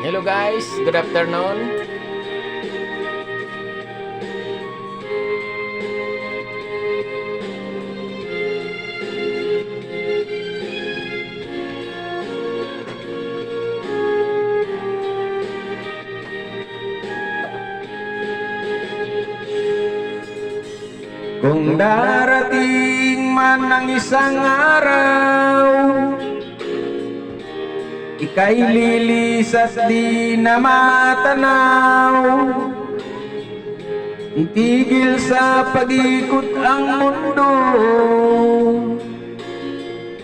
Hello guys, good afternoon. Kung darating man ang isang araw, ika'y lilis at di na matanaw. Itigil sa pag-ikot ang mundo,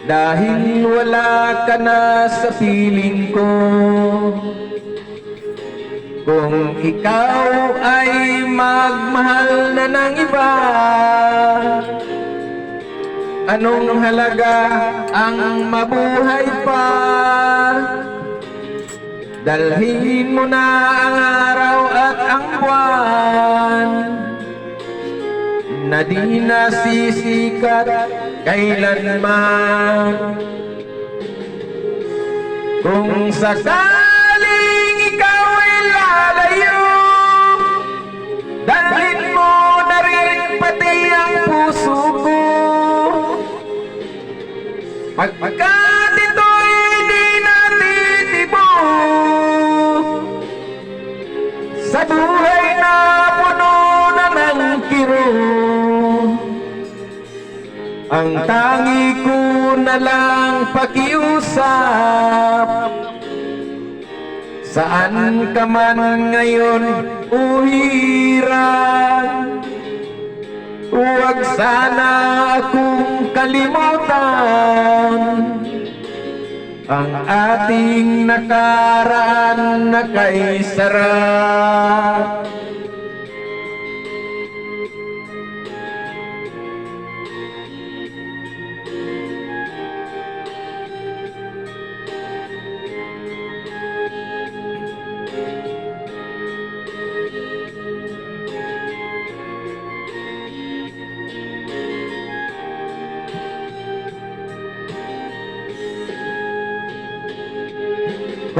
dahil wala ka na sa piling ko. Kung ikaw ay magmahal na ng iba, anong halaga ang mabuhay pa? Dalhin mo na ang araw at ang buwan na di nasisikat kailanman. Kung sakaling ikaw ay lalayo, dalhin mo na rin pati ang puso ko. Pagkat ito'y di natitibok sa buhay na puno na ng kirot, ang tangi ko na lang pakiusap. Saan ka man ngayon, uhiran, huwag sana akong kalimutan ang ating nakaraan na kay sarap.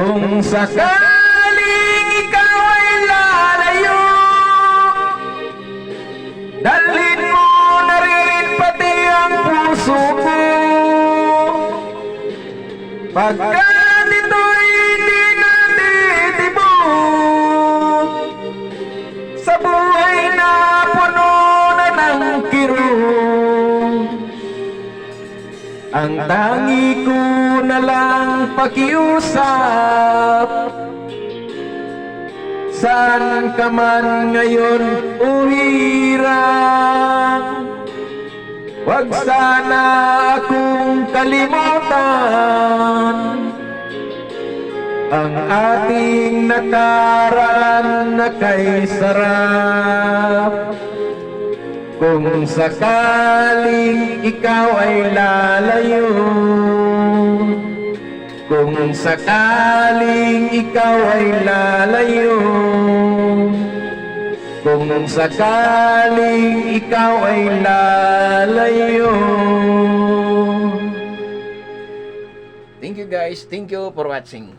Kung sakaling ikaw ay lalayo, dalhin mo na rin pati ang puso ko. Pagkat ito'y di natitibok sa buhay na puno na ng kirot, ang tangi ko na lang pakiusap. Saan ka man ngayon, uhiran, huwag sana akong kalimutan ang ating nakaraan na kay sarap. Kung sakaling ikaw ay lalayo, kung sakaling ikaw ay lalayo, kung sakaling ikaw ay lalayo. Thank you guys, thank you for watching.